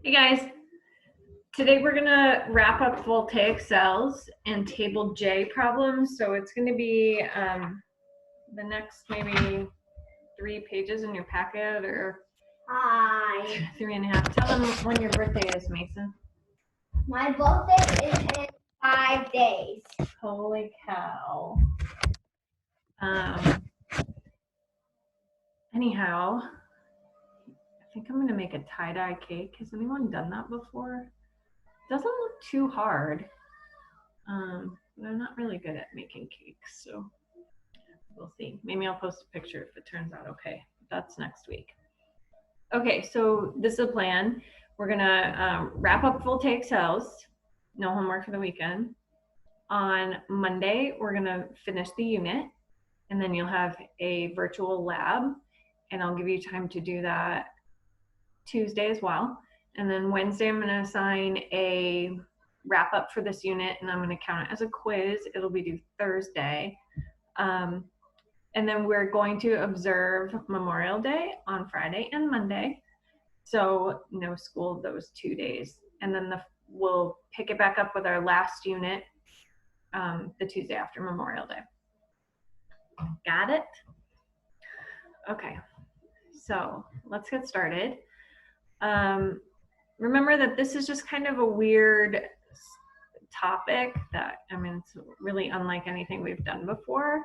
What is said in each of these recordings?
Hey guys, today we're gonna wrap up Voltaic cells and table J problems. So it's gonna be the next maybe 3 pages in your packet or Hi. 3.5. Tell them when your birthday is, Mason. My birthday is in 5 days. Holy cow. Anyhow, I think I'm gonna make a tie-dye cake. Has anyone done that before? It doesn't look too hard. But I'm not really good at making cakes, so we'll see. Maybe I'll post a picture if it turns out okay. That's next week. Okay, so this is a plan. We're gonna wrap up Voltaic cells. No homework for the weekend. On Monday, we're gonna finish the unit, and then you'll have a virtual lab, and I'll give you time to do that Tuesday as well. And then Wednesday, I'm gonna assign a wrap up for this unit, and I'm gonna count it as a quiz. It'll be due Thursday. And then we're going to observe Memorial Day on Friday and Monday. So no school those 2 days. And then we'll pick it back up with our last unit the Tuesday after Memorial Day. Got it? Okay, so let's get started. Remember that this is just kind of a weird topic that, it's really unlike anything we've done before.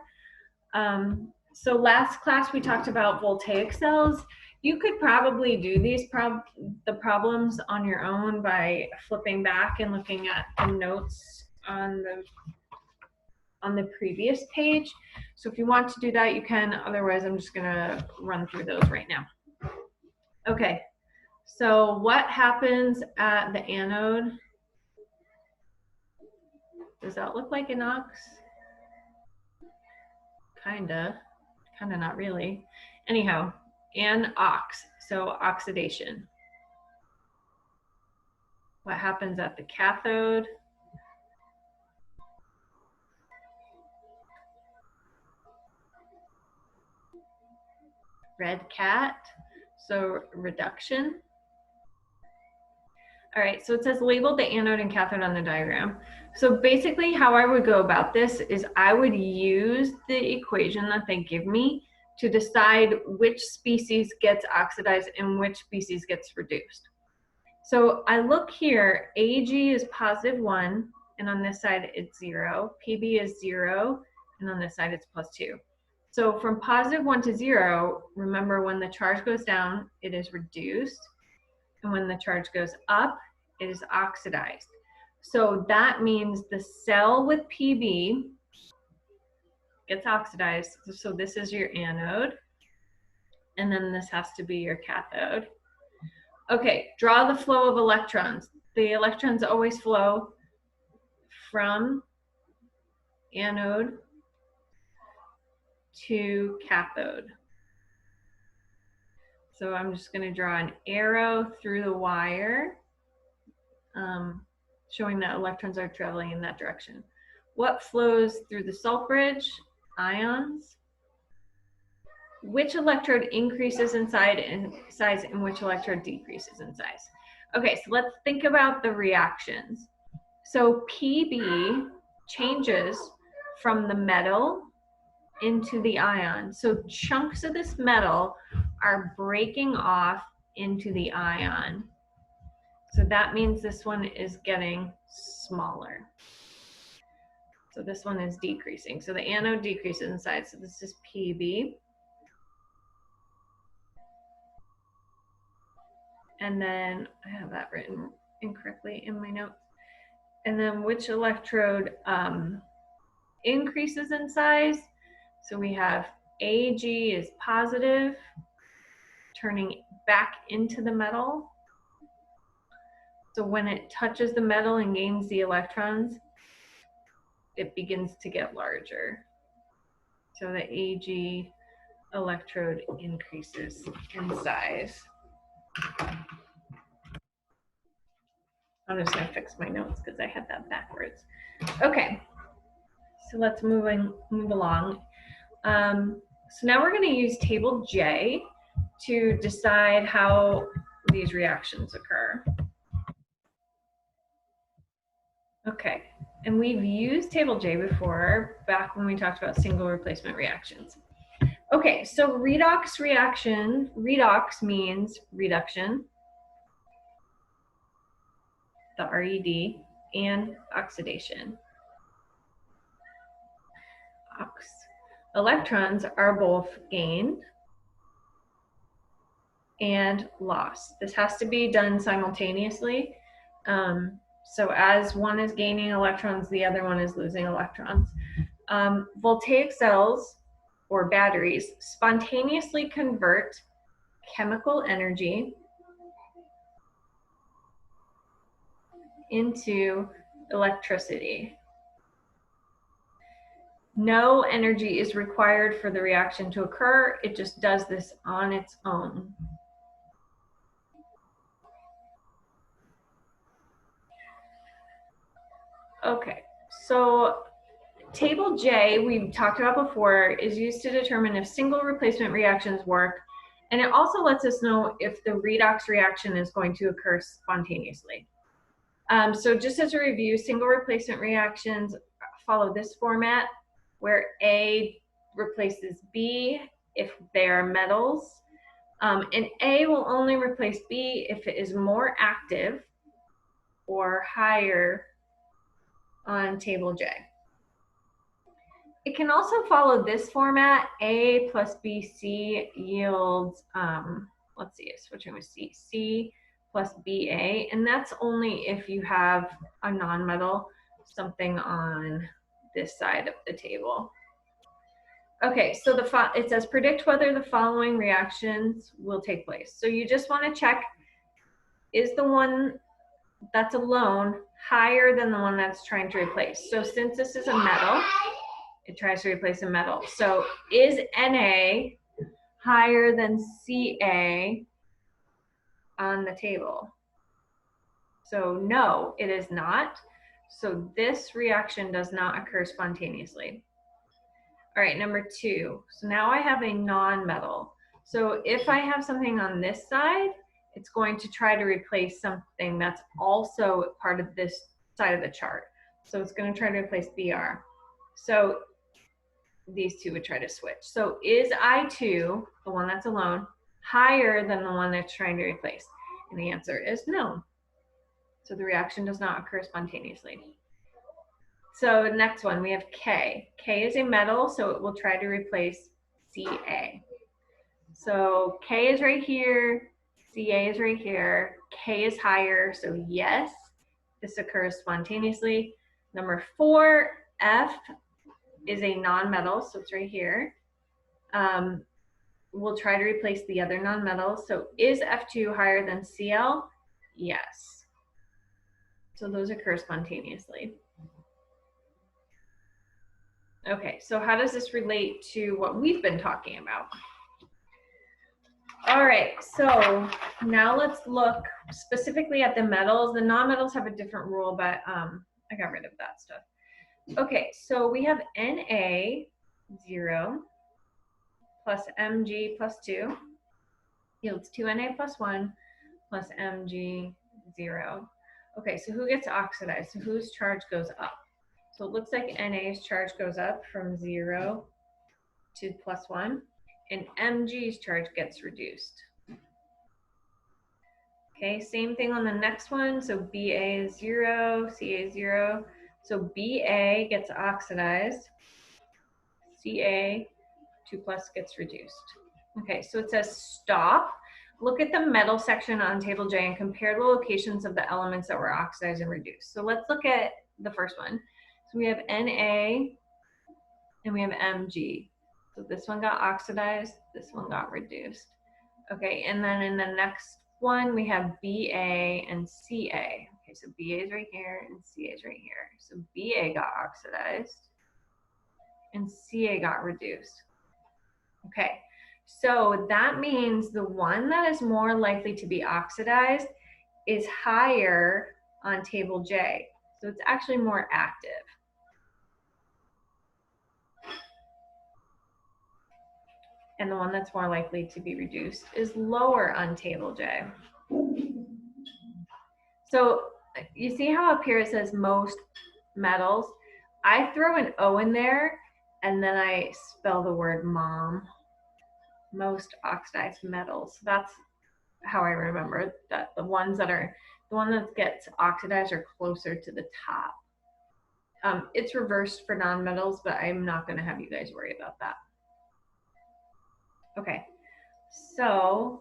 So last class we talked about voltaic cells. You could probably do these the problems on your own by flipping back and looking at the notes on the previous page. So if you want to do that, you can. Otherwise, I'm just gonna run through those right now. Okay, so what happens at the anode? Does that look like an ox? Kinda not really. Anyhow, an ox, so oxidation. What happens at the cathode? Red cat, so reduction. All right, so it says label the anode and cathode on the diagram. So basically how I would go about this is I would use the equation that they give me to decide which species gets oxidized and which species gets reduced. So I look here, Ag is +1, and on this side it's 0. Pb is 0, and on this side it's +2. So from +1 to 0, remember when the charge goes down, it is reduced. And when the charge goes up, it is oxidized. So that means the cell with Pb gets oxidized. So this is your anode. And then this has to be your cathode. Okay, draw the flow of electrons. The electrons always flow from anode to cathode. So I'm just going to draw an arrow through the wire, showing that electrons are traveling in that direction. What flows through the salt bridge? Ions. Which electrode increases in size and which electrode decreases in size? Okay, so let's think about the reactions. So Pb changes from the metal into the ion. So chunks of this metal are breaking off into the ion. So that means this one is getting smaller. So this one is decreasing. So the anode decreases in size. So this is Pb. And then I have that written incorrectly in my notes. And then which electrode increases in size? So we have Ag is positive, turning back into the metal. So when it touches the metal and gains the electrons, it begins to get larger. So the Ag electrode increases in size. I'm just gonna fix my notes because I had that backwards. Okay, so let's move along. So now we're gonna use table J to decide how these reactions occur. Okay, and we've used table J before, back when we talked about single replacement reactions. Okay, so redox reaction, redox means reduction, the RED, and oxidation. Electrons are both gained and lost. This has to be done simultaneously. So as one is gaining electrons, the other one is losing electrons. Voltaic cells or batteries spontaneously convert chemical energy into electricity. No energy is required for the reaction to occur. It just does this on its own. Okay, so table J, we've talked about before, is used to determine if single replacement reactions work, and it also lets us know if the redox reaction is going to occur spontaneously. So just as a review, single replacement reactions follow this format, where A replaces B if they are metals, and A will only replace B if it is more active or higher on table J. It can also follow this format. A plus BC yields, let's see, switching with C, C plus BA, and that's only if you have a nonmetal, something on this side of the table. Okay, so it says predict whether the following reactions will take place. So you just want to check, is the one that's alone higher than the one that's trying to replace? So since this is a metal, it tries to replace a metal. So is Na higher than Ca on the table? So no, it is not. So this reaction does not occur spontaneously. All right, number 2. So now I have a non-metal. So if I have something on this side, it's going to try to replace something that's also part of this side of the chart. So it's going to try to replace Br. So these two would try to switch. So is I2, the one that's alone, higher than the one that's trying to replace? And the answer is no. So the reaction does not occur spontaneously. So next one, we have K. K is a metal, so it will try to replace Ca. So K is right here, Ca is right here, K is higher, so yes, this occurs spontaneously. Number 4, F is a non-metal, so it's right here. We'll try to replace the other non-metal. So is F2 higher than Cl? Yes. So those occur spontaneously. Okay, so how does this relate to what we've been talking about? All right, so now let's look specifically at the metals. The non-metals have a different rule, but I got rid of that stuff. Okay, so we have Na0 plus Mg plus 2 yields 2Na plus 1 plus Mg0. Okay, so who gets oxidized? So whose charge goes up? So it looks like Na's charge goes up from 0 to plus 1, and Mg's charge gets reduced. Okay, same thing on the next one. So Ba is 0, Ca is 0. So Ba gets oxidized. Ca 2 plus gets reduced. Okay, so it says stop. Look at the metal section on table J and compare the locations of the elements that were oxidized and reduced. So let's look at the first one. So we have Na and we have Mg. So this one got oxidized, this one got reduced. Okay, and then in the next one, we have Ba and Ca. Okay, so Ba is right here and Ca is right here. So Ba got oxidized and Ca got reduced. Okay, so that means the one that is more likely to be oxidized is higher on table J. So it's actually more active. And the one that's more likely to be reduced is lower on table J. So you see how up here it says most metals? I throw an O in there and then I spell the word mom. Most oxidized metals. That's how I remember that the one that gets oxidized are closer to the top. It's reversed for nonmetals, but I'm not going to have you guys worry about that. Okay, so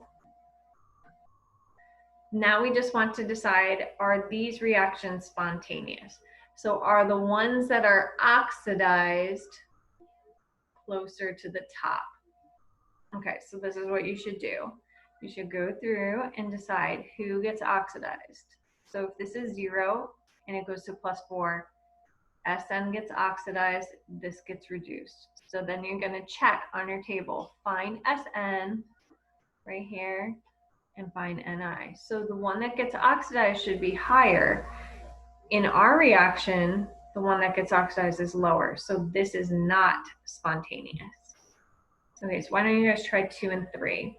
now we just want to decide, are these reactions spontaneous? So are the ones that are oxidized closer to the top? Okay, so this is what you should do. You should go through and decide who gets oxidized. So if this is 0 and it goes to +4, SN gets oxidized, this gets reduced. So then you're going to check on your table, find SN right here and find Ni. So the one that gets oxidized should be higher. In our reaction, the one that gets oxidized is lower. So this is not spontaneous. Okay, so why don't you guys try 2 and 3?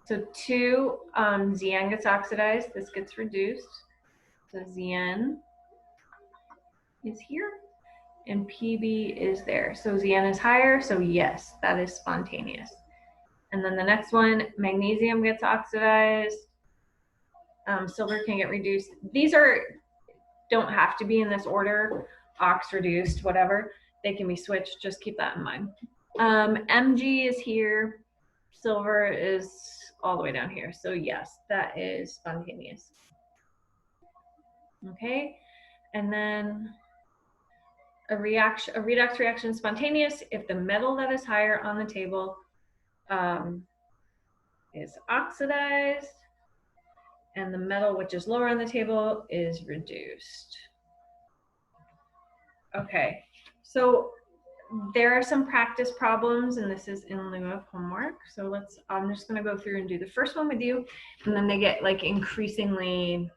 So 2, Zn gets oxidized, this gets reduced. So Zn is here and Pb is there. So Zn is higher, so yes, that is spontaneous. And then the next one, magnesium gets oxidized, silver can get reduced. These don't have to be in this order, ox reduced, whatever. They can be switched, just keep that in mind. Mg is here, silver is all the way down here. So yes, that is spontaneous. Okay, and then a redox reaction is spontaneous if the metal that is higher on the table is oxidized and the metal which is lower on the table is reduced. Okay, so there are some practice problems, and this is in lieu of homework. So I'm just gonna go through and do the first one with you, and then they get like increasingly,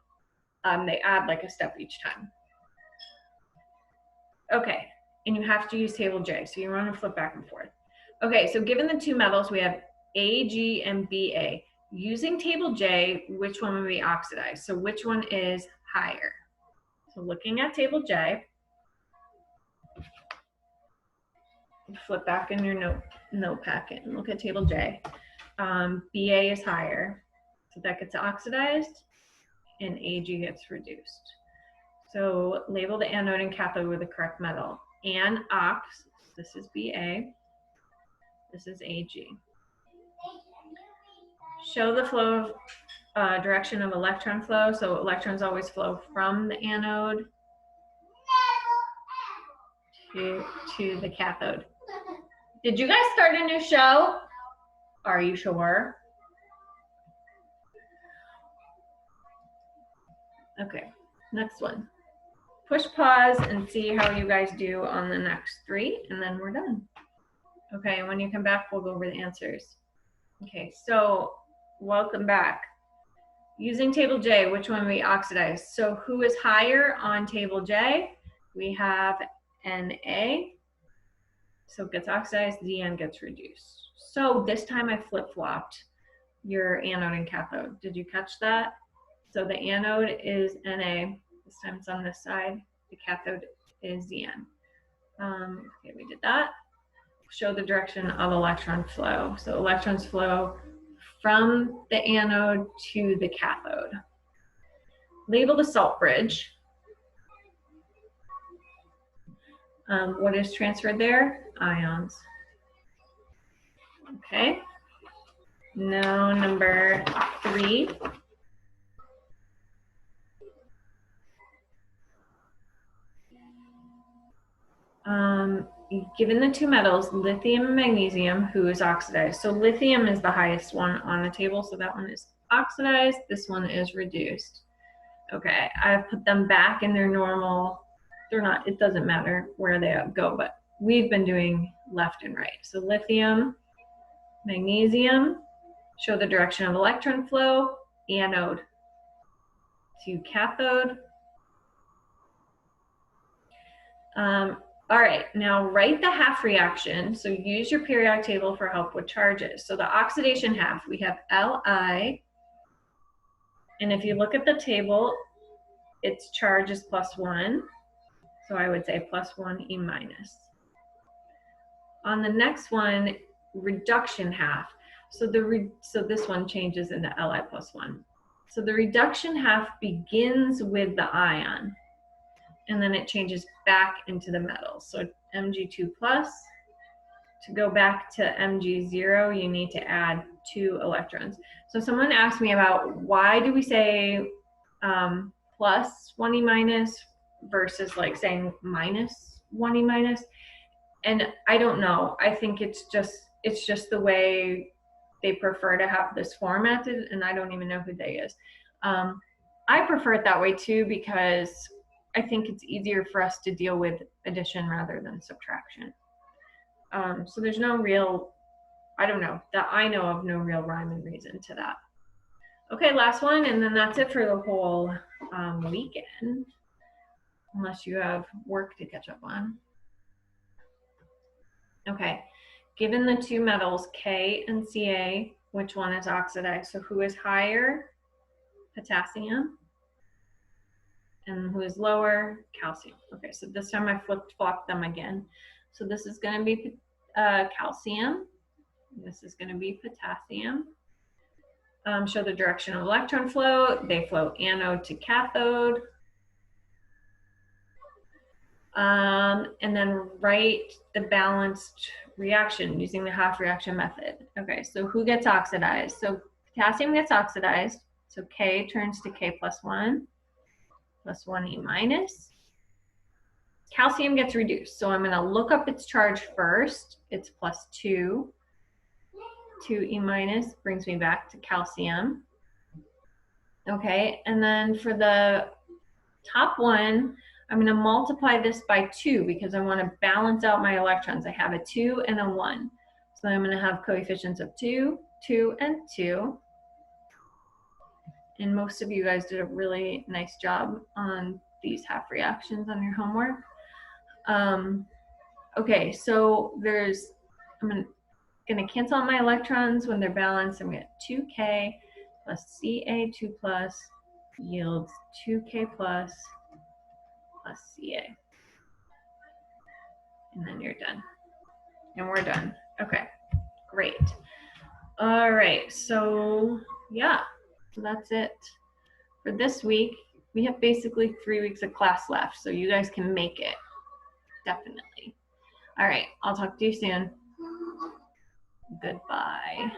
they add like a step each time. Okay, and you have to use table J, so you want to flip back and forth. Okay, so given the two metals, we have Ag and Ba. Using table J, which one would be oxidized? So which one is higher? So looking at table J, flip back in your note packet and look at table J. Ba is higher, so that gets oxidized, and Ag gets reduced. So label the anode and cathode with the correct metal. An ox, this is Ba, this is Ag. Show the flow of direction of electron flow. So electrons always flow from the anode to the cathode. Did you guys start a new show? Are you sure? Okay, next one. Push pause and see how you guys do on the next 3, and then we're done. Okay, and when you come back, we'll go over the answers. Okay, so welcome back. Using table J, which one we oxidized? So who is higher on table J? We have Na. So it gets oxidized, Zn gets reduced. So this time I flip-flopped your anode and cathode. Did you catch that? So the anode is Na. This time it's on this side. The cathode is Zn. Okay, we did that. Show the direction of electron flow. So electrons flow from the anode to the cathode. Label the salt bridge. What is transferred there? Ions. Okay. Now number 3. Given the two metals, lithium and magnesium, who is oxidized? So lithium is the highest one on the table, so that one is oxidized. This one is reduced. Okay, I've put them back in their normal, it doesn't matter where they go, but we've been doing left and right. So lithium, magnesium, show the direction of electron flow, anode to cathode. All right, now write the half reaction. So use your periodic table for help with charges. So the oxidation half, we have Li And if you look at the table, its charge is +1. So I would say +1 E minus. On the next one, reduction half. So this one changes into Li +1. So the reduction half begins with the ion, and then it changes back into the metal. So Mg2 plus. To go back to Mg0, you need to add 2 electrons. So someone asked me about why do we say +1 E minus versus like saying -1 E minus. And I don't know. I think it's just the way they prefer to have this formatted, and I don't even know who they is. I prefer it that way too because I think it's easier for us to deal with addition rather than subtraction. So there's no real, I don't know, that I know of, no real rhyme and reason to that. Okay, last one, and then that's it for the whole weekend, unless you have work to catch up on. Okay, given the two metals, K and Ca, which one is oxidized? So who is higher? Potassium. And who is lower? Calcium. Okay, so this time I flip-flopped them again. So this is going to be calcium. This is going to be potassium. Show the direction of electron flow. They flow anode to cathode. And then write the balanced reaction using the half reaction method. Okay, so who gets oxidized? So potassium gets oxidized. So K turns to K +1, +1 E minus. Calcium gets reduced. So I'm going to look up its charge first. It's +2. 2 E minus brings me back to calcium. Okay, and then for the top one, I'm going to multiply this by 2 because I want to balance out my electrons. I have a 2 and a 1. So I'm going to have coefficients of 2, 2, and 2. And most of you guys did a really nice job on these half reactions on your homework. Okay, so I'm going to cancel out my electrons when they're balanced. I'm going to get 2K plus Ca2 plus yields 2K plus Ca. And then you're done. And we're done. Okay, great. All right, so yeah, so that's it for this week. We have basically 3 weeks of class left, so you guys can make it, definitely. All right, I'll talk to you soon. Goodbye.